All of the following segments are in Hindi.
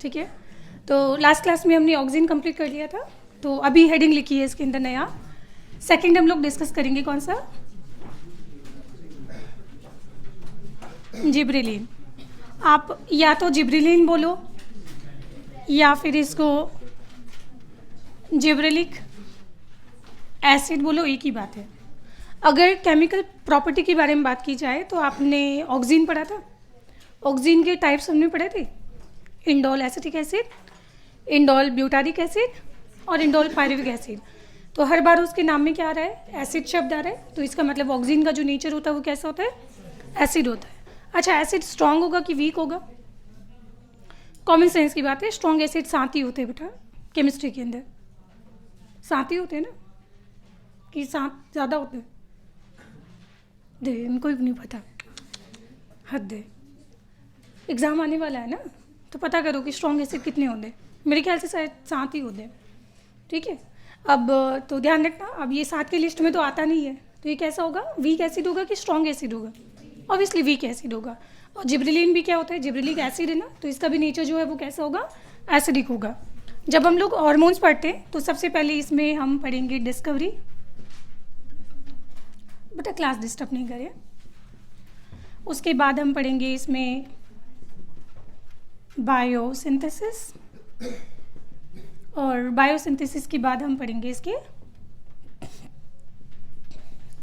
ठीक है। तो लास्ट क्लास में हमने ऑक्सीजन कंप्लीट कर लिया था, तो अभी हेडिंग लिखी है इसके अंदर नया। सेकंड हम लोग डिस्कस करेंगे कौन सा, जिब्रेलिन। आप या तो जिब्रेलिन बोलो या फिर इसको जिब्रेलिक एसिड बोलो, एक ही बात है। अगर केमिकल प्रॉपर्टी के बारे में बात की जाए तो आपने ऑक्सीजन पढ़ा था। ऑक्सीजन के टाइप्स हमने पढ़े थे, indole acetic acid, indole butyric acid और इंडोल पायरुविक एसिड। तो हर बार उसके नाम में क्या आ रहा है, एसिड शब्द आ रहा है। तो इसका मतलब ऑक्सीजन का जो नेचर होता है वो कैसा होता है, एसिड होता है। अच्छा, एसिड स्ट्रांग होगा कि वीक होगा? कॉमन सेंस की बात है, स्ट्रांग एसिड 7 ही होते हैं बेटा, केमिस्ट्री के अंदर 7 ही होते हैं ना, कि 7 ज़्यादा होते हैं? दे, इनको भी नहीं पता, हद है। एग्ज़ाम आने वाला है ना, तो पता करो कि स्ट्रॉन्ग एसिड कितने होते हैं। मेरे ख्याल से शायद 7 ही होते हैं, ठीक है। अब तो ध्यान रखना, अब ये 7 की लिस्ट में तो आता नहीं है, तो ये कैसा होगा, वीक एसिड होगा कि स्ट्रॉन्ग एसिड होगा? ऑब्वियसली वीक एसिड होगा। और जिब्रेलिन भी क्या होता है, जिब्रेलिक एसिड है ना, तो इसका भी नेचर जो है वो कैसा होगा, एसिडिक होगा। जब हम लोग हार्मोन्स पढ़ते हैं तो सबसे पहले इसमें हम पढ़ेंगे डिस्कवरी। बेटा क्लास डिस्टर्ब नहीं करें। उसके बाद हम पढ़ेंगे इसमें बायोसिंथेसिस, और बायोसिंथेसिस के बाद हम पढ़ेंगे इसके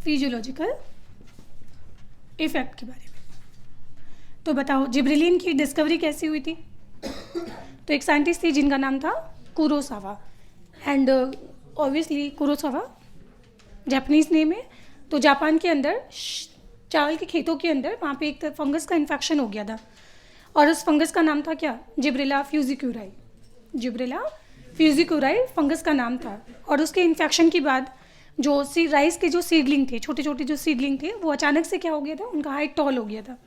फिजियोलॉजिकल इफेक्ट के बारे में। तो बताओ जिब्रेलिन की डिस्कवरी कैसी हुई थी? तो एक साइंटिस्ट थी जिनका नाम था Kurosawa, and obviously Kurosawa Japanese name है। तो जापान के अंदर चावल के खेतों के अंदर वहाँ पे एक फंगस का इन्फेक्शन हो गया था, और उस फंगस का नाम था क्या, जिब्रेला फ्यूजिक्यूराई। जिब्रेला फ्यूजिक्यूराई फंगस का नाम था। और उसके इन्फेक्शन के बाद जो राइस के जो सीडलिंग थे, छोटे छोटे जो सीडलिंग थे, वो अचानक से क्या हो गया था, उनका हाइट टॉल हो गया था।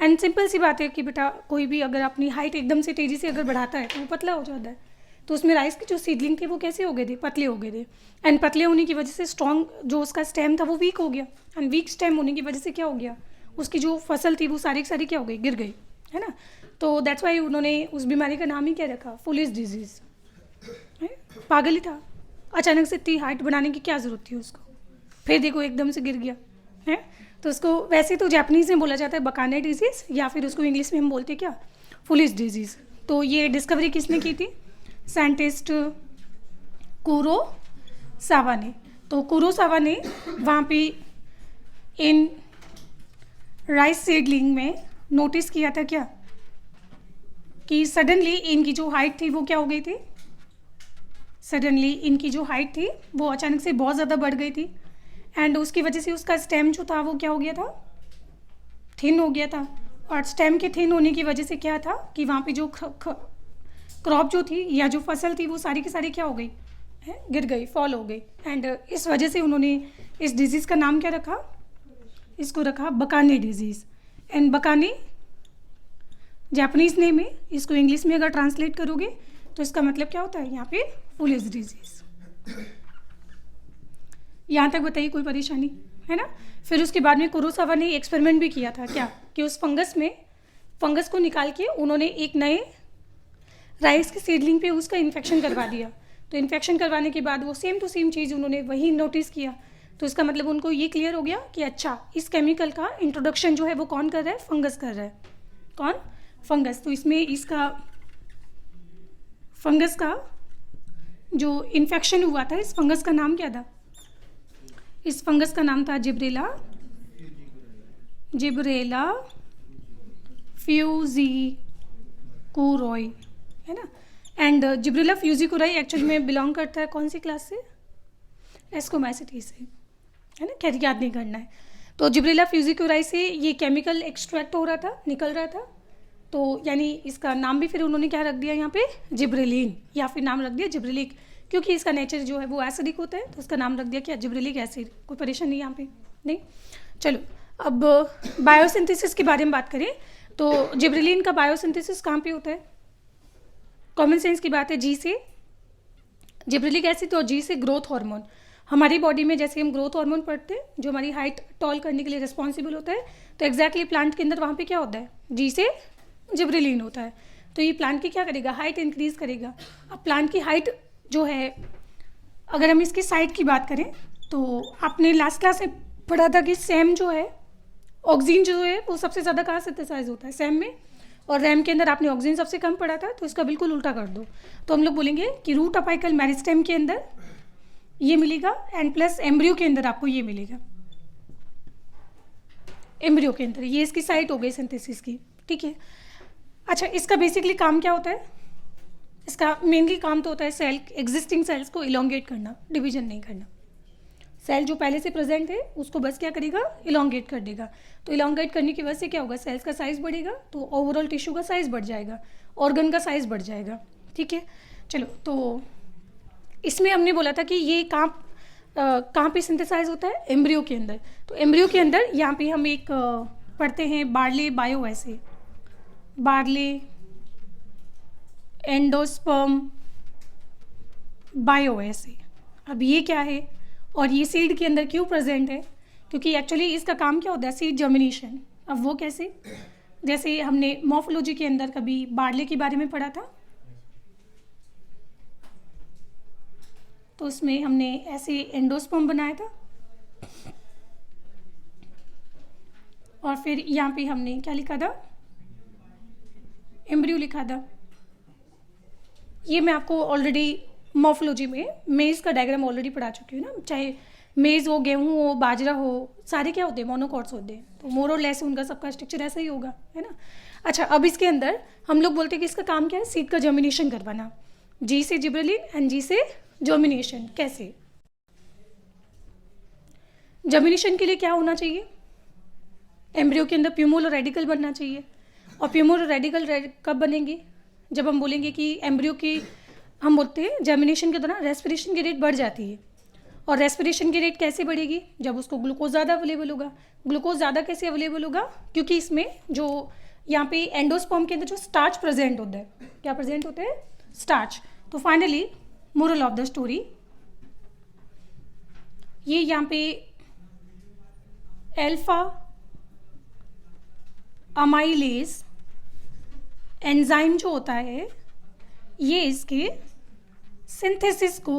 एंड सिंपल सी बात है कि बेटा कोई भी अगर अपनी हाइट एकदम से तेज़ी से अगर बढ़ाता है तो वो पतला हो जाता है। तो उसमें राइस के जो सीडलिंग थे वो कैसे हो गए थे, पतले हो गए थे। एंड पतले होने की वजह से स्ट्रॉन्ग जो उसका स्टेम था वो वीक हो गया, एंड वीक स्टेम होने की वजह से क्या हो गया, उसकी जो फसल थी वो सारी की सारी क्या हो गई, गिर गई, है ना। तो दैट्स वाई उन्होंने उस बीमारी का नाम ही क्या रखा, फुलिश डिजीज़। पागल ही था, अचानक से इतनी हाइट बनाने की क्या ज़रूरत थी उसको, फिर देखो एकदम से गिर गया है। तो उसको वैसे तो जापानीज़ में बोला जाता है बकाने डिजीज़, या फिर उसको इंग्लिश में हम बोलते हैं क्या, फुलिश डिजीज़। तो ये डिस्कवरी किसने की थी, साइंटिस्ट कुरोसावा ने। तो कुरोसावा ने वहाँ पे इन राइस सीडलिंग में नोटिस किया था क्या, कि सडनली इनकी जो हाइट थी वो क्या हो गई थी, सडनली इनकी जो हाइट थी वो अचानक से बहुत ज़्यादा बढ़ गई थी। एंड उसकी वजह से उसका स्टेम जो था वो क्या हो गया था, थिन हो गया था। और स्टेम के थिन होने की वजह से क्या था कि वहाँ पे जो क्रॉप जो थी या जो फसल थी वो सारी की सारी क्या हो गई है, गिर गई, फॉल हो गई। एंड इस वजह से उन्होंने इस डिजीज़ का नाम क्या रखा, इसको रखा बकाने disease. And Bakane Japanese name है, इसको इंग्लिश में अगर ट्रांसलेट करोगे तो इसका मतलब क्या होता है यहाँ पे, फुलिश डिजीज़। यहाँ तक बताइए कोई परेशानी है ना। फिर उसके बाद में कुरोसावा ने एक्सपेरिमेंट भी किया था क्या, कि उस फंगस को निकाल के उन्होंने एक नए राइस के सीडलिंग पे उसका इन्फेक्शन करवा दिया। तो इन्फेक्शन करवाने के बाद वो सेम टू सेम चीज़ उन्होंने वही नोटिस किया। तो इसका मतलब उनको ये क्लियर हो गया कि अच्छा इस केमिकल का इंट्रोडक्शन जो है वो कौन कर रहा है, फंगस कर रहा है। कौन, फंगस। तो इसमें इसका फंगस का जो इन्फेक्शन हुआ था, इस फंगस का नाम क्या था, इस फंगस का नाम था जिब्रेला फ्यूजिकुराई, है ना। एंड जिब्रेला फ्यूजिकुराई एक्चुअली में बिलोंग करता है कौन सी क्लास से, एस्कोमैसिटी से, है ना, खैर याद नहीं करना है। तो जिब्रेला फ्यूजिकुराई से ये केमिकल एक्सट्रैक्ट हो रहा था, निकल रहा था। तो यानी इसका नाम भी फिर उन्होंने क्या रख दिया यहाँ पे, जिब्रेलिन, या फिर नाम रख दिया जिब्रेलिक, क्योंकि इसका नेचर जो है वो एसिडिक होता है। तो उसका नाम रख दिया क्या, जिब्रेलिक एसिड। कोई परेशानी यहाँ पे नहीं। चलो अब बायोसिंथेसिस के बारे में बात करें तो जिब्रेलिन का बायोसिंथेसिस कहाँ पे होता है, कॉमन सेंस की बात है, जी से जिब्रेलिक एसिड और जी से ग्रोथ हार्मोन। हमारी बॉडी में जैसे हम ग्रोथ हार्मोन पढ़ते हैं जो हमारी हाइट टॉल करने के लिए रिस्पॉन्सिबल होता है, तो एग्जैक्टली प्लांट के अंदर वहाँ पे क्या होता है, जी से जिब्रेलिन होता है। तो ये प्लांट की क्या करेगा, हाइट इंक्रीज करेगा। अब प्लांट की हाइट जो है, अगर हम इसकी साइड की बात करें तो आपने लास्ट क्लास में पढ़ा था कि सैम जो है, ऑक्सीजन जो है वो सबसे ज़्यादा कहाँ सिंथेसाइज होता है, सैम में, और रैम के अंदर आपने ऑक्सीजन सबसे कम पढ़ा था। तो इसका बिल्कुल उल्टा कर दो, तो हम लोग बोलेंगे कि रूट अपाइकल मेरिस्टेम के अंदर ये मिलेगा एंड प्लस एम्ब्रियो के अंदर आपको ये मिलेगा। एम्ब्रियो के अंदर ये इसकी साइट हो गई सिंथेसिस की, ठीक है। अच्छा, इसका बेसिकली काम क्या होता है? इसका मेनली काम तो होता है सेल, एग्जिस्टिंग सेल्स को इलोंगेट करना, डिवीजन नहीं करना। सेल जो पहले से प्रेजेंट है उसको बस क्या करेगा, इलोंगेट कर देगा। तो इलोंगेट करने की वजह से क्या होगा, सेल्स का साइज बढ़ेगा, तो ओवरऑल टिश्यू का साइज बढ़ जाएगा, ऑर्गन का साइज बढ़ जाएगा, ठीक है। चलो, तो इसमें हमने बोला था कि ये कहाँ पे सिंथेसाइज होता है, एम्ब्रियो के अंदर। तो एम्ब्रियो के अंदर यहाँ पे हम एक पढ़ते हैं barley bioassay, barley endosperm bioassay. अब ये क्या है और ये सीड के अंदर क्यों प्रेजेंट है? क्योंकि एक्चुअली इसका काम क्या होता है, सीड जर्मिनेशन। अब वो कैसे, जैसे हमने मॉर्फोलॉजी के अंदर कभी बार्ले के बारे में पढ़ा था, तो उसमें हमने ऐसे एंडोस्पर्म बनाया था, और फिर यहाँ पे हमने क्या लिखा था, एम्ब्रियो लिखा था। ये मैं आपको ऑलरेडी मॉर्फोलॉजी में मेज़ का डायग्राम ऑलरेडी पढ़ा चुकी हूँ ना। चाहे मेज़ हो, गेहूँ हो, बाजरा हो, सारे क्या होते हैं, मोनोकॉट्स होते हैं। तो मोर और लेस उनका सबका स्ट्रक्चर ऐसा ही होगा, है ना। अच्छा, अब इसके अंदर हम लोग बोलते हैं कि इसका काम क्या है, सीड का जर्मिनेशन करवाना। जी से जिब्रेलिन एंड जी से जर्मिनेशन। कैसे जर्मिनेशन के लिए क्या होना चाहिए, एम्ब्रियो के अंदर प्यूमोल और रेडिकल बनना चाहिए। और प्यूमोल और रेडिकल कब बनेंगे, जब हम बोलेंगे कि एम्ब्रियो की, हम बोलते हैं जर्मिनेशन के दौरान रेस्पिरेशन की रेट बढ़ जाती है। और रेस्पिरेशन की रेट कैसे बढ़ेगी, जब उसको ग्लूकोज ज़्यादा अवेलेबल होगा। ग्लूकोज ज़्यादा कैसे अवेलेबल होगा, क्योंकि इसमें जो यहाँ पे एंडोस्पर्म के अंदर जो स्टार्च प्रेजेंट होता है, क्या प्रेजेंट होता है, स्टार्च। तो finally moral of the story, ये यहाँ पे अल्फा अमाइलेज एंजाइम जो होता है, ये इसके सिंथेसिस को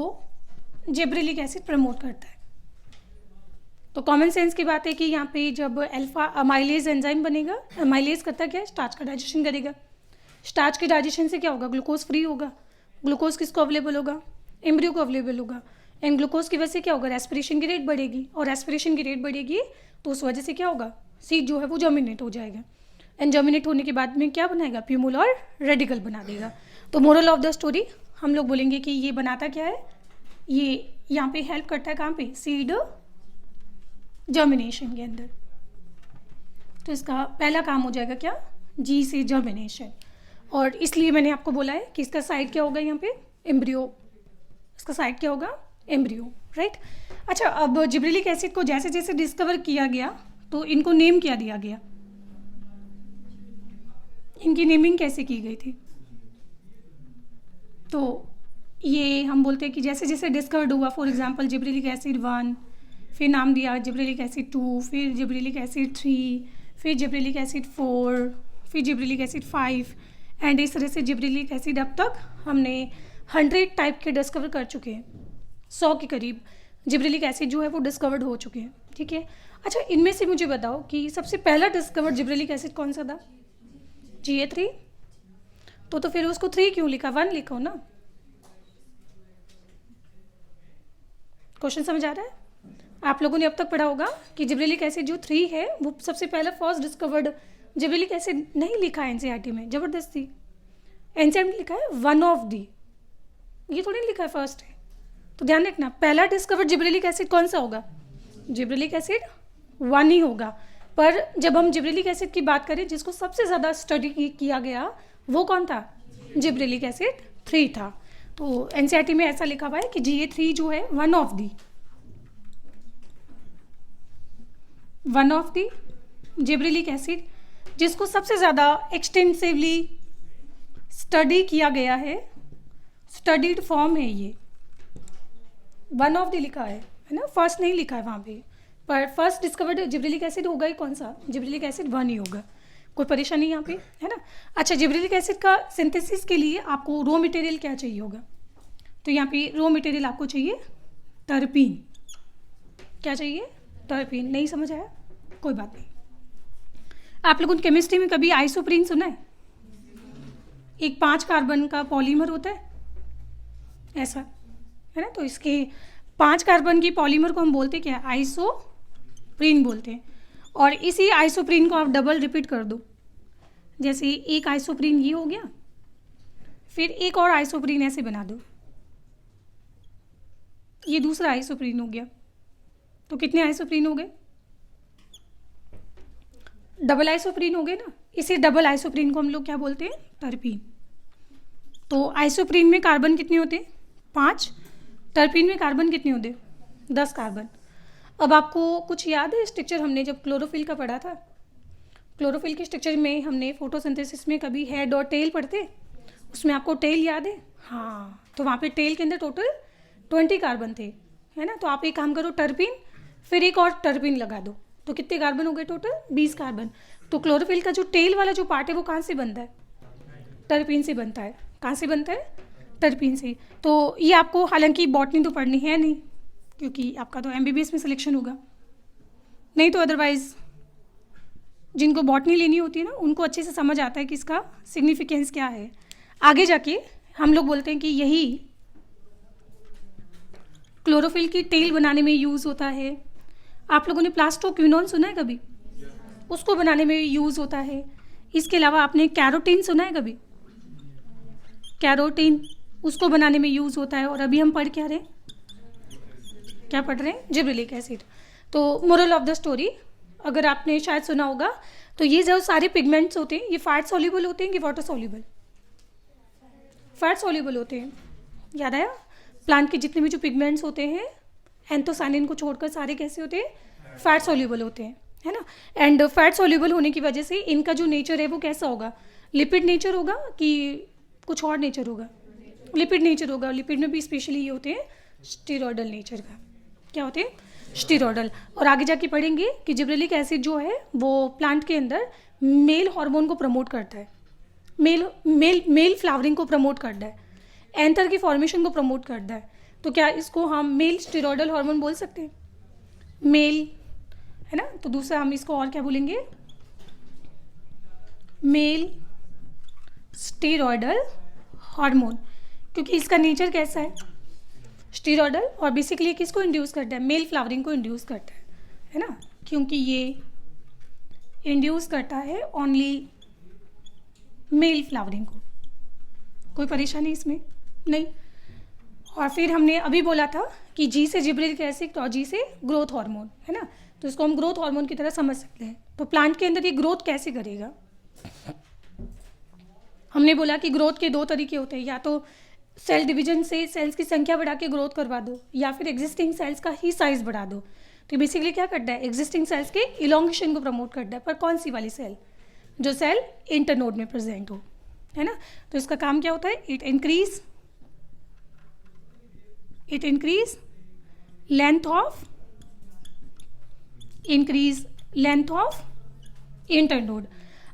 जिब्रेलिक एसिड प्रमोट करता है। तो कॉमन सेंस की बात है कि यहाँ पे जब अल्फा अमाइलेज एंजाइम बनेगा, अमाइलेज करता क्या है, स्टार्च का डाइजेशन करेगा। स्टार्च के डाइजेशन से क्या होगा, ग्लूकोज फ्री होगा। ग्लूकोज किसको अवेलेबल होगा, एम्ब्रियो को अवेलेबल होगा। एंड ग्लूकोज की वजह से क्या होगा, रेस्पिरेशन की रेट बढ़ेगी, और रेस्पिरेशन की रेट बढ़ेगी तो उस वजह से क्या होगा, सीड जो है वो जर्मिनेट हो जाएगा। एंड जर्मिनेट होने के बाद में क्या बनाएगा, प्यूमुल और रेडिकल बना देगा। तो मोरल ऑफ द स्टोरी हम लोग बोलेंगे कि ये बनाता क्या है, ये यहाँ पे हेल्प करता है कहाँ पे, सीड जर्मिनेशन के अंदर। तो इसका पहला काम हो जाएगा क्या, जी से जर्मिनेशन। और इसलिए मैंने आपको बोला है कि इसका साइड क्या होगा, यहाँ पे एम्ब्रियो, इसका साइड क्या होगा, एम्ब्रियो, राइट। अच्छा, अब जिब्रेलिक एसिड को जैसे जैसे डिस्कवर किया गया तो इनको नेम क्या दिया गया, इनकी नेमिंग कैसे की गई थी? तो ये हम बोलते हैं कि जैसे जैसे डिस्कवर्ड हुआ, फॉर एग्जांपल जिब्रेलिक एसिड 1, फिर नाम दिया जिब्रेलिक एसिड 2, फिर जिब्रेलिक एसिड 3, फिर जिब्रेलिक एसिड 4, फिर जिब्रेलिक एसिड 5, एंड इस तरह से जिब्रेलिक एसिड अब तक हमने 100 टाइप के डिस्कवर कर चुके हैं। 100 के करीब जिब्रेलिक एसिड जो है वो डिस्कवर्ड हो चुके हैं, ठीक है। अच्छा, इनमें से मुझे बताओ कि सबसे पहला डिस्कवर्ड जिब्रेलिक एसिड कौन सा था, GA3। तो फिर उसको 3 क्यों लिखा, 1 लिखो ना। क्वेश्चन समझ आ रहा है? आप लोगों ने अब तक पढ़ा होगा कि जिब्रेलिक एसिड जो 3 है वो सबसे पहला फर्स्ट डिस्कवर्ड जिब्रेलिक एसिड नहीं लिखा है एनसीईआरटी में, जबरदस्ती। एनसीईआरटी में लिखा है 1 ऑफ दी, ये थोड़ी लिखा है फर्स्ट है। तो ध्यान रखना, पहला डिस्कवर्ड जिब्रेलिक एसिड कौन सा होगा, जिब्रेलिक एसिड 1 ही होगा। पर जब हम जिब्रेलिक एसिड की बात करें, जिसको सबसे ज़्यादा स्टडी किया गया वो कौन था, जिब्रेलिक एसिड 3 था। तो एनसीईआरटी में ऐसा लिखा हुआ है कि GA3 जो है 1 ऑफ दी जिब्रेलिक एसिड, जिसको सबसे ज़्यादा एक्सटेंसिवली स्टडी किया गया है, स्टडीड फॉर्म है ये, 1 ऑफ दी लिखा है ना, फर्स्ट नहीं लिखा है वहाँ पे। पर फर्स्ट डिस्कवर्ड जिब्रेलिक एसिड होगा ही कौन सा, जिब्रेलिक एसिड 1 ही होगा। कोई परेशानी यहाँ पे है ना। अच्छा, जिब्रेलिक एसिड का सिंथेसिस के लिए आपको रॉ मटेरियल क्या चाहिए होगा? तो यहाँ पे रॉ मटेरियल आपको चाहिए टर्पीन। क्या चाहिए? टर्पीन। नहीं समझ आया? कोई बात नहीं। आप लोगों ने केमिस्ट्री में कभी आइसोप्रीन सुना है? एक 5 कार्बन का पॉलीमर होता है ऐसा, है ना। तो इसके 5 कार्बन की पॉलीमर को हम बोलते क्या है? आइसोप्रीन बोलते हैं। और इसी आइसोप्रीन को आप डबल रिपीट कर दो, जैसे एक आइसोप्रीन ये हो गया, फिर एक और आइसोप्रीन ऐसे बना दो, ये दूसरा आइसोप्रीन हो गया। तो कितने आइसोप्रीन हो गए? डबल आइसोप्रीन हो गए ना। इसी डबल आइसोप्रीन को हम लोग क्या बोलते हैं? टर्पीन। तो आइसोप्रीन में कार्बन कितने होते हैं? 5। टर्पीन में कार्बन कितने होते हैं? 10 कार्बन। अब आपको कुछ याद है स्ट्रक्चर हमने जब क्लोरोफिल का पढ़ा था? क्लोरोफिल के स्ट्रक्चर में हमने फोटोसिंथेसिस में कभी हेड और टेल पढ़ते, उसमें आपको टेल याद है? हाँ, तो वहाँ पे टेल के अंदर टोटल 20 कार्बन थे, है ना। तो आप एक काम करो, टर्पीन फिर एक और टर्पीन लगा दो, तो कितने कार्बन हो गए टोटल? 20 कार्बन। तो क्लोरोफिल का जो टेल वाला जो पार्ट है वो कहाँ से बनता है? टर्पीन से बनता है। कहाँ से बनता है? टर्पीन से। तो ये आपको हालांकि बॉटनी तो पढ़नी है नहीं, क्योंकि आपका तो एमबीबीएस में सिलेक्शन होगा, नहीं तो अदरवाइज जिनको बॉटनी लेनी होती है ना उनको अच्छे से समझ आता है कि इसका सिग्निफिकेंस क्या है। आगे जाके हम लोग बोलते हैं कि यही क्लोरोफिल की टेल बनाने में यूज़ होता है। आप लोगों ने प्लास्टोक्विनोन सुना है कभी? उसको बनाने में यूज़ होता है। इसके अलावा आपने कैरोटीन सुना है कभी? कैरोटीन, उसको बनाने में यूज़ होता है। और अभी हम पढ़ क्या रहे हैं? क्या पढ़ रहे हैं? Gibberellic acid. तो मोरल ऑफ द स्टोरी, अगर आपने शायद सुना होगा, तो ये जो सारे पिगमेंट्स होते हैं ये फैट सॉल्युबल होते हैं कि वाटर सॉल्युबल? फैट सॉल्युबल होते हैं। याद आया? प्लांट के जितने भी जो पिगमेंट्स होते हैं एंथोसायनिन को छोड़कर सारे कैसे होते हैं? फैट सॉल्युबल होते हैं, है ना। एंड फैट सॉल्युबल होने की वजह से इनका जो नेचर है वो कैसा होगा? लिपिड नेचर होगा कि कुछ और नेचर होगा? लिपिड नेचर होगा। लिपिड में भी स्पेशली ये होते हैं स्टेरॉयडल नेचर का। क्या होते हैं? स्टेरॉयडल। और आगे जाके पढ़ेंगे कि जिब्रेलिक एसिड जो है वो प्लांट के अंदर मेल हार्मोन को प्रमोट करता है, मेल फ्लावरिंग को प्रमोट करता है, एंथर की फॉर्मेशन को प्रमोट करता है। तो क्या इसको हम मेल स्टेरॉयडल हार्मोन बोल सकते हैं? मेल, है ना। तो दूसरा हम इसको और क्या बोलेंगे? मेल स्टेरॉयडल हार्मोन, क्योंकि इसका नेचर कैसा है? स्टेरॉयडल। और बेसिकली किसको इंड्यूस करता है? मेल फ्लावरिंग को इंड्यूस करता है ना, क्योंकि ये इंड्यूस करता है ओनली मेल फ्लावरिंग को। कोई परेशानी इसमें नहीं। और फिर हमने अभी बोला था कि जी से जिब्रेलिक एसिड और जी से ग्रोथ हार्मोन, है ना। तो इसको हम ग्रोथ हार्मोन की तरह समझ सकते हैं। तो प्लांट के अंदर ये ग्रोथ कैसे करेगा? हमने बोला कि ग्रोथ के 2 तरीके होते हैं, या तो सेल डिवीजन से सेल्स की संख्या बढ़ा के ग्रोथ करवा दो, या फिर एग्जिस्टिंग सेल्स का ही साइज बढ़ा दो। तो बेसिकली क्या करता है? एग्जिस्टिंग सेल्स के इलोंगेशन को प्रमोट करता है। पर कौन सी वाली सेल? जो सेल इंटरनोड में प्रेजेंट हो, है ना। तो इसका काम क्या होता है? It increase length of internode.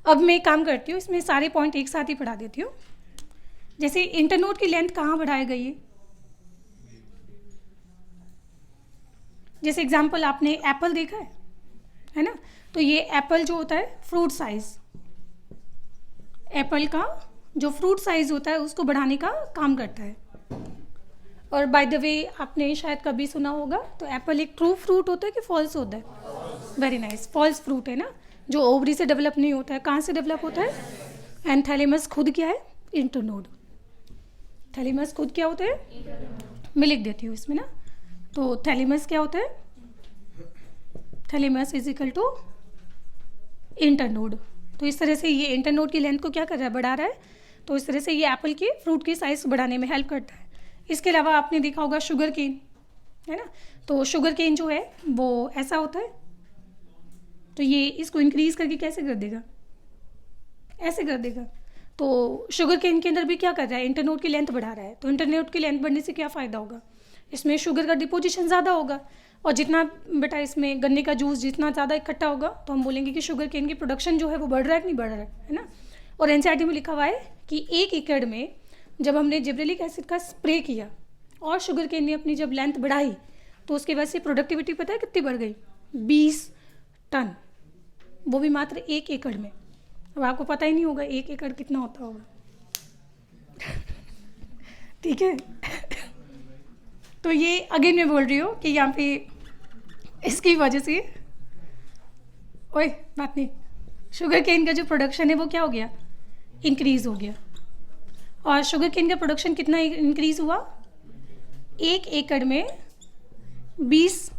अब मैं काम करती हूँ, इसमें सारे पॉइंट एक साथ ही पढ़ा देती हूँ। जैसे इंटरनोड की लेंथ कहाँ बढ़ाई गई है? जैसे एग्जांपल आपने एप्पल देखा है ना। तो ये एप्पल जो होता है फ्रूट साइज, एप्पल का जो फ्रूट साइज होता है उसको बढ़ाने का काम करता है। और बाय द वे आपने शायद कभी सुना होगा, तो एप्पल एक ट्रू फ्रूट होता है कि फॉल्स होता है? वेरी नाइस, फॉल्स फ्रूट है ना, जो ओवरी से डेवलप नहीं होता है। कहाँ से डेवलप होता है? एंड थैलेमस खुद क्या है? इंटरनोड। थैलेमस खुद क्या होता है? मैं लिख देती हूँ इसमें ना। तो थैलेमस क्या होता है? Thalamus is equal to internode. तो इस तरह से ये इंटरनोड की लेंथ को क्या कर रहा है? बढ़ा रहा है। तो इस तरह से ये एप्पल के फ्रूट की साइज बढ़ाने में हेल्प करता है। इसके अलावा आपने देखा होगा शुगर केन, है ना। तो शुगर केन जो है वो ऐसा होता है, तो ये इसको इंक्रीज करके कैसे कर देगा? ऐसे कर देगा। तो शुगर केन के अंदर भी क्या कर रहा है? इंटरनोड की लेंथ बढ़ा रहा है। तो इंटरनोड की लेंथ बढ़ने से क्या फ़ायदा होगा? इसमें शुगर का डिपोजिशन ज़्यादा होगा, और जितना बेटा इसमें गन्ने का जूस जितना ज़्यादा इकट्ठा होगा तो हम बोलेंगे कि शुगर केन की प्रोडक्शन जो है वो बढ़ रहा है कि नहीं बढ़ रहा है ना। और एनसीईआरटी में लिखा हुआ है कि 1 एकड़ में जब हमने जिब्रेलिक एसिड का स्प्रे किया और शुगर केन ने अपनी जब लेंथ बढ़ाई तो उसके वजह से प्रोडक्टिविटी पता है कितनी बढ़ गई? 20 टन, वो भी मात्र 1 एकड़ में। अब आपको पता ही नहीं होगा 1 एकड़ कितना होता होगा। ठीक है। तो ये अगेन मैं बोल रही हूँ कि यहाँ पे इसकी वजह से ओए बात नहीं, शुगर केन का जो प्रोडक्शन है वो क्या हो गया? इंक्रीज़ हो गया। और शुगर केन का प्रोडक्शन कितना इंक्रीज़ हुआ? 1 एकड़ में 20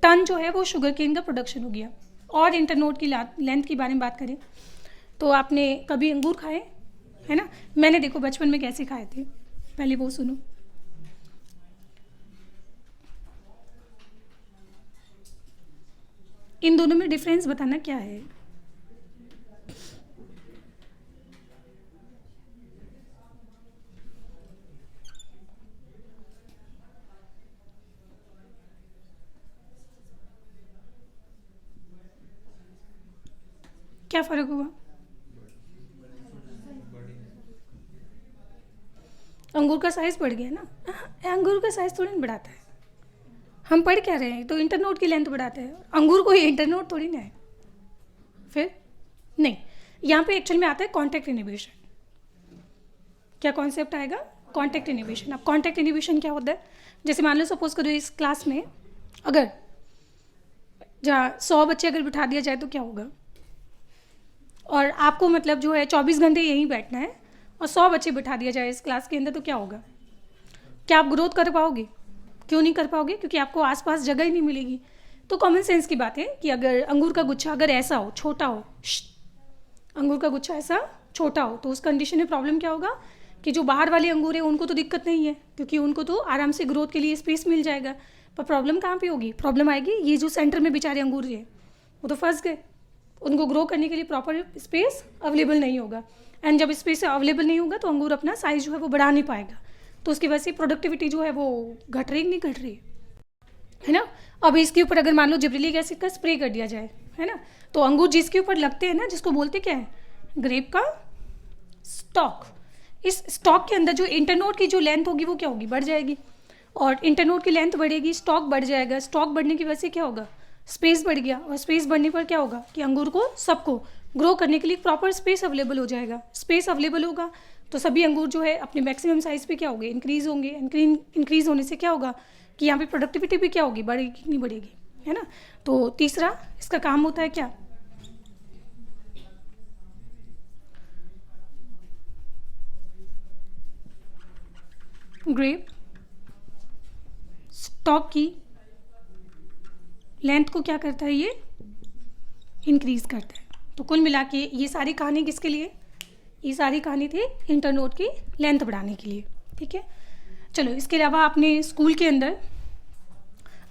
टन जो है वो शुगर केन का प्रोडक्शन हो गया। और इंटरनोड की लेंथ के बारे में बात करें तो आपने कभी अंगूर खाए है ना? मैंने देखो बचपन में कैसे खाए थे, पहले वो सुनो। इन दोनों में डिफरेंस बताना क्या है? क्या फ़र्क हुआ? अंगूर का साइज़ बढ़ गया ना। अंगूर का साइज़ थोड़ी ना बढ़ाता है, हम पढ़ क्या रहे हैं? तो इंटरनोड की लेंथ बढ़ाता है। अंगूर कोई इंटरनोड थोड़ी ना है। फिर नहीं, यहाँ पे एक्चुअल में आता है कॉन्टैक्ट इनहिबिशन। क्या कॉन्सेप्ट आएगा? Contact inhibition. अब कॉन्टैक्ट इनहिबिशन क्या होता है? जैसे मान लो सपोज करो इस क्लास में अगर जहाँ 100 बच्चे अगर बिठा दिया जाए तो क्या होगा? और आपको मतलब जो है 24 घंटे यहीं बैठना है और 100 बच्चे बिठा दिया जाए इस क्लास के अंदर तो क्या होगा? क्या आप ग्रोथ कर पाओगे? क्यों नहीं कर पाओगे? क्योंकि आपको आसपास जगह ही नहीं मिलेगी। तो कॉमन सेंस की बात है कि अगर अंगूर का गुच्छा अगर ऐसा हो, छोटा हो, अंगूर का गुच्छा ऐसा छोटा हो तो उस कंडीशन में प्रॉब्लम क्या होगा कि जो बाहर वाले अंगूर है उनको तो दिक्कत नहीं है क्योंकि उनको तो आराम से ग्रोथ के लिए स्पेस मिल जाएगा। पर प्रॉब्लम कहाँ पे होगी? प्रॉब्लम आएगी ये जो सेंटर में बेचारे अंगूर है वो तो फंस गए, उनको ग्रो करने के लिए प्रॉपर स्पेस अवेलेबल नहीं होगा। एंड जब स्पेस अवेलेबल नहीं होगा तो अंगूर अपना साइज जो है वो बढ़ा नहीं पाएगा, तो उसकी वजह से प्रोडक्टिविटी जो है वो घट रही नहीं घट रही है ना। अब इसके ऊपर अगर मान लो जिब्रेलिक एसिड का स्प्रे कर दिया जाए है ना, तो अंगूर जिसके ऊपर लगते हैं ना, जिसको बोलते क्या है? ग्रेप का स्टॉक। इस स्टॉक के अंदर जो इंटरनोड की जो लेंथ होगी वो क्या होगी? बढ़ जाएगी। और इंटरनोड की लेंथ बढ़ेगी, स्टॉक बढ़ जाएगा। स्टॉक बढ़ने की वजह से क्या होगा? स्पेस बढ़ गया। और स्पेस बढ़ने पर क्या होगा कि अंगूर को सबको ग्रो करने के लिए प्रॉपर स्पेस अवेलेबल हो जाएगा। स्पेस अवेलेबल होगा तो सभी अंगूर जो है अपने मैक्सिमम साइज पे क्या होंगे? इंक्रीज होंगे। इंक्रीज होने से क्या होगा कि यहाँ पे प्रोडक्टिविटी भी क्या होगी? बढ़ेगी कि नहीं बढ़ेगी, है ना। तो तीसरा इसका काम होता है क्या? ग्रेप स्टॉक की लेंथ को क्या करता है? ये इंक्रीज करता है। तो कुल मिला के ये सारी कहानी किसके लिए? ये सारी कहानी थी इंटरनोड की लेंथ बढ़ाने के लिए। ठीक है, चलो इसके अलावा आपने स्कूल के अंदर,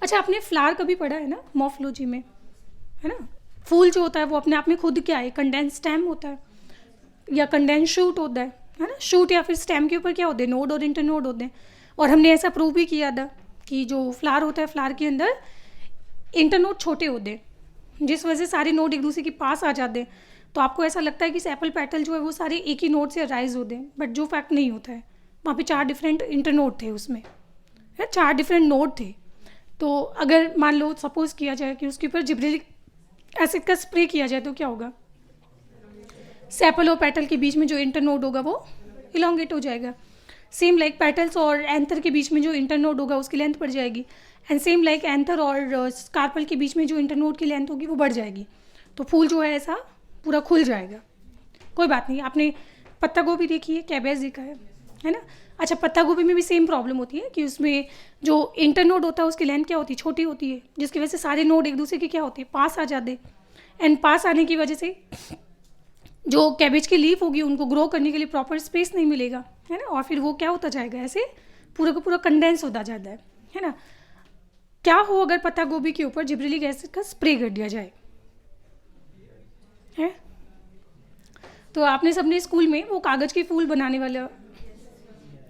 अच्छा आपने फ्लावर कभी पढ़ा है ना मॉर्फोलॉजी में, है ना। फूल जो होता है वो अपने आप में खुद क्या है? कंडेंस स्टेम होता है या कंडेंस शूट होता है ना। शूट या फिर स्टेम के ऊपर क्या होते हैं? नोड और इंटरनोड होते हैं। और हमने ऐसा प्रूव भी किया था कि जो फ्लावर होता है फ्लावर के अंदर इंटरनोड छोटे होते हैं जिस वजह से सारे नोड एक दूसरे के पास आ जाते हैं। तो आपको ऐसा लगता है कि सेपल पेटल जो है वो सारे एक ही नोड से अराइज होते हैं, बट जो फैक्ट नहीं होता है। वहाँ पे 4 डिफरेंट इंटरनोड थे, उसमें 4 डिफरेंट नोड थे। तो अगर मान लो सपोज किया जाए कि उसके ऊपर जिब्रेलिक एसिड का स्प्रे किया जाए तो क्या होगा? सेपल और पेटल के बीच में जो इंटरनोड होगा वो इलोंगेट हो जाएगा। सेम लाइक पेटल्स और एंथर के बीच में जो इंटरनोड होगा उसकी लेंथ बढ़ जाएगी। एंड सेम लाइक एंथर और स्कार्पल के बीच में जो इंटरनोड की लेंथ होगी वो बढ़ जाएगी। तो फूल जो है ऐसा पूरा खुल जाएगा। कोई बात नहीं, आपने पत्ता गोभी देखी है, कैबेज देखा है ना। अच्छा, पत्ता गोभी में भी सेम प्रॉब्लम होती है कि उसमें जो इंटरनोड होता है उसकी लेंथ क्या होती है? छोटी होती है, जिसकी वजह से सारे नोड एक दूसरे के क्या होते हैं? पास आ जाते। एंड पास आने की वजह से जो कैबेज की लीफ होगी उनको ग्रो करने के लिए प्रॉपर स्पेस नहीं मिलेगा, है ना। और फिर वो क्या होता जाएगा? ऐसे पूरा का पूरा कंडेंस होता जाता है ना। क्या हो अगर पत्ता गोभी के ऊपर जिब्रेलिक एसिड का स्प्रे कर दिया जाए, है? तो आपने सबने स्कूल में वो कागज़ के फूल बनाने वाला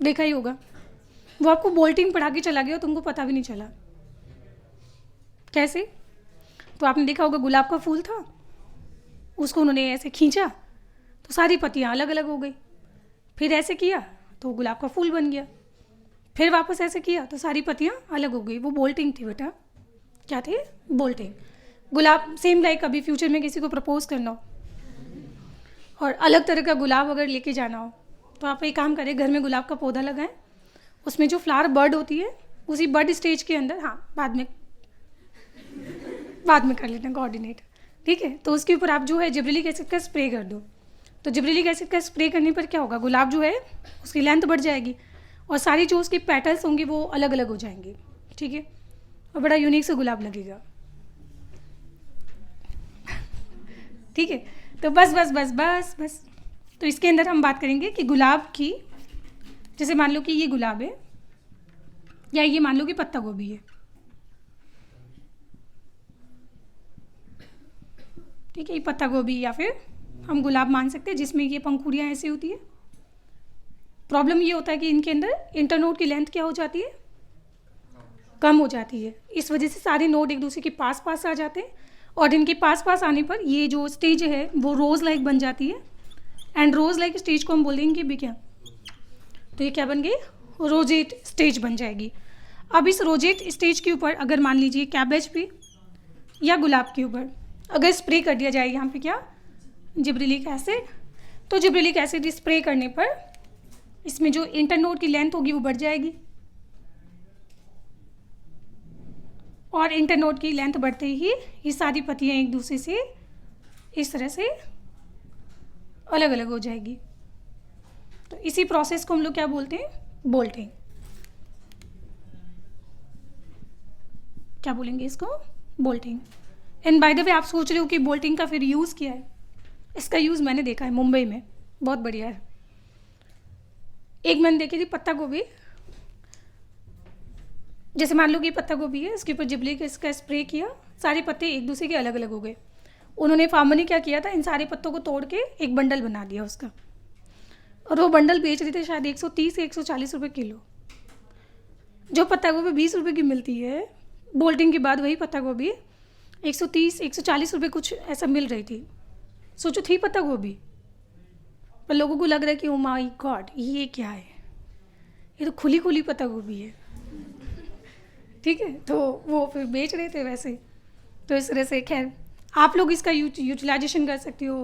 देखा ही होगा, वो आपको बोल्टिंग पढ़ा के चला गया, तुमको पता भी नहीं चला, कैसे? तो आपने देखा होगा गुलाब का फूल था, उसको उन्होंने ऐसे खींचा तो सारी पत्तियाँ अलग अलग हो गई, फिर ऐसे किया तो गुलाब का फूल बन गया, फिर वापस ऐसे किया तो सारी पत्तियाँ अलग हो गई। वो बोल्टिंग थी बेटा। क्या थी? बोल्टिंग। गुलाब सेम लाइक अभी फ्यूचर में किसी को प्रपोज करना हो और अलग तरह का गुलाब अगर लेके जाना हो तो आप एक काम करें, घर में गुलाब का पौधा लगाएं, उसमें जो फ्लावर बर्ड होती है उसी बर्ड स्टेज के अंदर, हाँ बाद में कर लेना कोऑर्डिनेट, ठीक है। तो उसके ऊपर आप जो है जिब्रेलिक एसिड का स्प्रे कर दो। तो जिब्रेलिक एसिड का स्प्रे करने पर क्या होगा, गुलाब जो है उसकी लेंथ बढ़ जाएगी और सारी जो उसकी पेटल्स होंगी वो अलग अलग हो जाएंगी, ठीक है, और बड़ा यूनिक सा गुलाब लगेगा, ठीक है। तो बस तो इसके अंदर हम बात करेंगे कि गुलाब की, जैसे मान लो कि ये गुलाब है या ये मान लो कि पत्ता गोभी है, ठीक है, ये पत्ता गोभी या फिर हम गुलाब मान सकते हैं जिसमें ये पंखुड़ियाँ ऐसी होती है। प्रॉब्लम ये होता है कि इनके अंदर इंटरनोड की लेंथ क्या हो जाती है, कम हो जाती है। इस वजह से सारे नोड एक दूसरे के पास पास आ जाते हैं और इनके पास पास आने पर ये जो स्टेज है वो रोज़ लाइक बन जाती है। एंड रोज़ लाइक स्टेज को हम बोलेंगे भी क्या, तो ये क्या बन गई, रोजेट स्टेज बन जाएगी। अब इस रोजेट स्टेज के ऊपर अगर मान लीजिए कैबेज पे या गुलाब के ऊपर अगर स्प्रे कर दिया जाए यहाँ पे क्या, जिब्रेलिक एसिड, तो जिब्रेलिक एसिड स्प्रे करने पर इसमें जो इंटरनोड की लेंथ होगी वो बढ़ जाएगी और इंटरनोड की लेंथ बढ़ते ही ये सारी पत्तियाँ एक दूसरे से इस तरह से अलग अलग हो जाएगी। तो इसी प्रोसेस को हम लोग क्या बोलते हैं, बोल्टिंग। क्या बोलेंगे इसको, bolting. And by the way आप सोच रहे हो कि बोल्टिंग का फिर यूज़ क्या है, इसका यूज़ मैंने देखा है मुंबई में, बहुत बढ़िया है। एक मैंने देखी थी पत्ता गोभी, जैसे मान लो कि पत्ता गोभी है, इसके ऊपर जिब्रेलिक एसिड का स्प्रे किया, सारे पत्ते एक दूसरे के अलग अलग हो गए। उन्होंने फार्मर ने क्या किया था, इन सारे पत्तों को तोड़ के एक बंडल बना दिया उसका, और वो बंडल बेच रहे थे शायद 130 से 140 रुपये किलो। जो पत्ता गोभी 20 रुपये की मिलती है, बोल्टिंग के बाद वही पत्ता गोभी 130 140 रुपये कुछ ऐसा मिल रही थी। सोचो थी पत्ता गोभी, पर लोगों को लग रहा है कि ओ माय गॉड ये क्या है, ये तो खुली खुली पत्ता गोभी है, ठीक है। तो वो फिर बेच रहे थे वैसे। तो इस तरह से खैर आप लोग इसका यूटिलाइजेशन कर सकते हो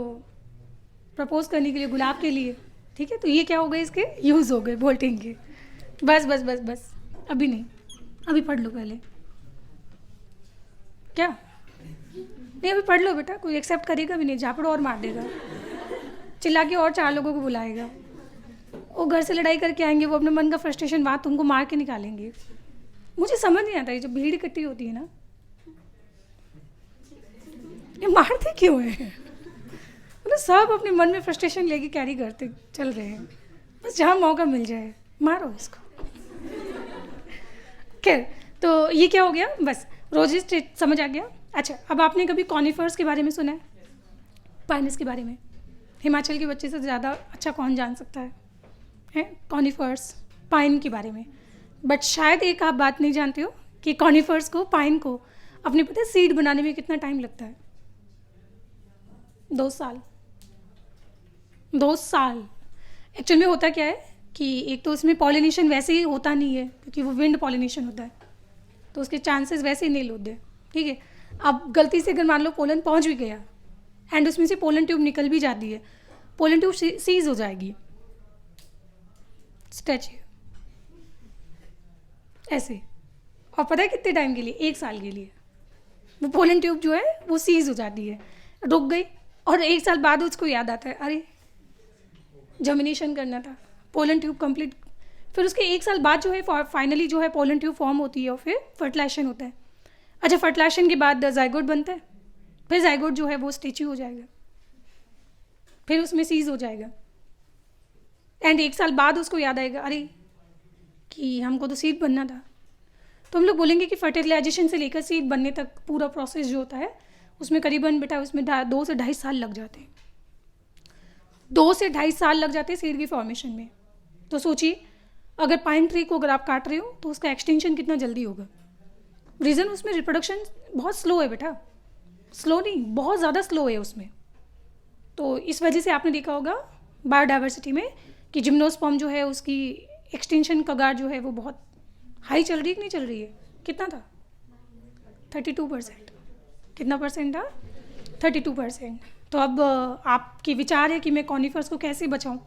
प्रपोज करने के लिए गुलाब के लिए, ठीक है। तो ये क्या हो गए, इसके यूज़ हो गए बोल्टिंग के। बस अभी नहीं, अभी पढ़ लो पहले। क्या नहीं, अभी पढ़ लो बेटा, कोई एक्सेप्ट करेगा भी नहीं, झापड़ और मार देगा, चिल्ला के और 4 लोगों को बुलाएगा। वो घर से लड़ाई करके आएंगे, वो अपने मन का फ्रस्ट्रेशन वहाँ तुमको मार के निकालेंगे। मुझे समझ नहीं आता ये जब भीड़ इकट्ठी होती है ना, ये मारते क्यों है, मतलब सब अपने मन में फ्रस्ट्रेशन लेके कैरी करते चल रहे हैं, बस जहाँ मौका मिल जाए मारो इसको। खैर तो ये क्या हो गया, बस रोजेस समझ आ गया। अच्छा, अब आपने कभी कॉनिफर्स के बारे में सुना है, पाइनस के बारे में? हिमाचल के बच्चे से ज़्यादा अच्छा कौन जान सकता है कॉनिफर्स, पाइन के बारे में। बट शायद एक आप बात नहीं जानते हो कि कॉनिफर्स को, पाइन को अपने पता है सीड बनाने में कितना टाइम लगता है, 2 साल। 2 साल। एक्चुअल में होता क्या है कि एक तो उसमें पॉलिनेशन वैसे ही होता नहीं है क्योंकि वो विंड पॉलिनेशन होता है, तो उसके चांसेस वैसे ही नहीं होते, ठीक है। अब गलती से अगर मान लो पोलन पहुंच भी गया एंड उसमें से पोलन ट्यूब निकल भी जाती है, पोलन ट्यूब सीज हो जाएगी, स्ट्रेच ऐसे। और पता है कितने टाइम के लिए, 1 साल के लिए वो पोलन ट्यूब जो है वो सीज हो जाती है, रुक गई, और 1 साल बाद उसको याद आता है अरे जर्मिनेशन करना था, पोलन ट्यूब कंप्लीट। फिर उसके 1 साल बाद जो है फाइनली जो है पोलन ट्यूब फॉर्म होती है और फिर फर्टिलाइजेशन होता है। अच्छा, फर्टिलाइजेशन के बाद जाइगोट बनता है, फिर जाइगोट जो है वो स्टेच्यू हो जाएगा, फिर उसमें सीज हो जाएगा, एंड 1 साल बाद उसको याद आएगा अरे कि हमको तो सीड बनना था। तो हम लोग बोलेंगे कि फर्टिलाइजेशन से लेकर सीड बनने तक पूरा प्रोसेस जो होता है उसमें करीबन बेटा उसमें 2 से 2.5 साल लग जाते हैं, 2 से 2.5 साल लग जाते हैं सीड की फॉर्मेशन में। तो सोचिए अगर पाइन ट्री को अगर आप काट रहे हो तो उसका एक्सटेंशन कितना जल्दी होगा, रीज़न उसमें रिप्रोडक्शन बहुत स्लो है बेटा, स्लो नहीं, बहुत ज़्यादा स्लो है उसमें। तो इस वजह से आपने देखा होगा बायोडाइवर्सिटी में कि जिम्नोस्पर्म जो है उसकी एक्सटेंशन कगार जो है वो बहुत हाई चल रही है कि नहीं चल रही है? कितना था? 32%। कितना परसेंट था? 32%। तो अब आपके विचार है कि मैं कॉनिफर्स को कैसे बचाऊं,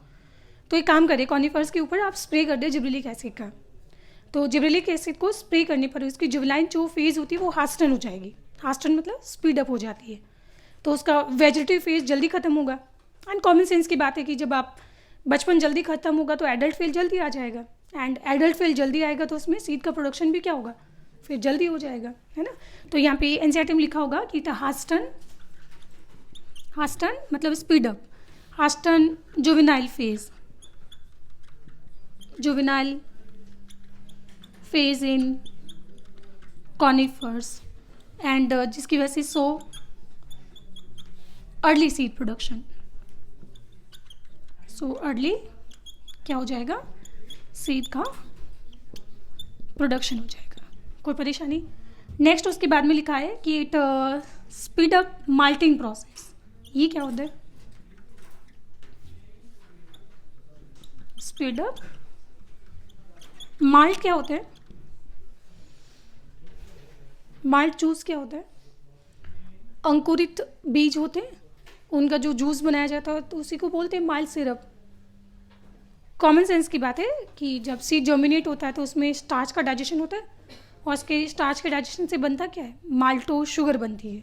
तो एक काम करिए, कॉनिफर्स के ऊपर आप स्प्रे कर दे जिब्रेलिक एसिड का। तो जिब्रेलिक एसिड को स्प्रे करने पर उसकी जुवेनाइल जो फेज़ होती है वो हास्टन हो जाएगी। हास्टन मतलब स्पीड अप हो जाती है, तो उसका वेजिटेटिव फेज जल्दी ख़त्म होगा। एंड कॉमन सेंस की बात है कि जब आप बचपन जल्दी ख़त्म होगा तो एडल्ट फेज जल्दी आ जाएगा, एंड एडल्ट फेज जल्दी आएगा तो उसमें सीड का प्रोडक्शन भी क्या होगा, फिर जल्दी हो जाएगा, है ना। तो यहाँ पे एनसीईआरटी में लिखा होगा कि हास्टन, हास्टन मतलब speed up, hasten juvenile phase, juvenile phase in conifers, and जिसकी वजह से so early seed production, so early क्या हो जाएगा, सीड का प्रोडक्शन हो जाएगा। कोई परेशानी? नेक्स्ट उसके बाद में लिखा है कि it speed up malting process. ये क्या होता है? स्पीड अप माल्ट क्या होता है? माल्ट जूस क्या होता है? अंकुरित बीज होते हैं, उनका जो जूस बनाया जाता है तो उसी को बोलते हैं माल्ट सिरप। कॉमन सेंस की बात है कि जब सीड जर्मिनेट होता है तो उसमें स्टार्च का डाइजेशन होता है, और उसके स्टार्च के डाइजेशन से बनता क्या है, माल्टोज शुगर बनती है।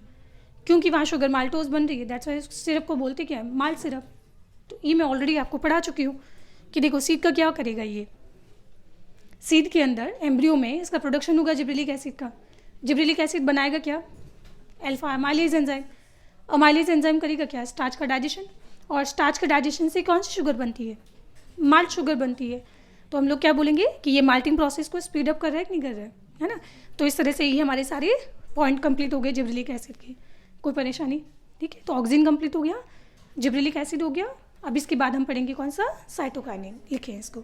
क्योंकि वहाँ शुगर माल्टोज बन रही है, दैट्स वाई सिरप को बोलते क्या है, माल्ट सिरप। तो ये मैं ऑलरेडी आपको पढ़ा चुकी हूँ कि देखो सीड का क्या करेगा, ये सीड के अंदर एम्ब्रियो में इसका प्रोडक्शन होगा जिब्रेलिक एसिड का। जिब्रेलिक एसिड बनाएगा क्या, alpha amylase enzyme. Amylase enzyme करेगा क्या, स्टार्च का डाइजेशन, और स्टार्च का डाइजेशन से कौन सी शुगर बनती है, माल्ट शुगर बनती है। तो हम लोग क्या बोलेंगे कि ये माल्टिंग प्रोसेस को स्पीड अप कर रहा है कि नहीं कर रहा है ना। तो इस तरह से ये हमारे सारे पॉइंट कंप्लीट हो गए जिब्रेलिक एसिड के। कोई परेशानी? ठीक है, तो ऑक्सीजन कंप्लीट हो गया, जिब्रेलिक एसिड हो गया। अब इसके बाद हम पढ़ेंगे कौन सा, साइटोकाइनिन। लिखें इसको।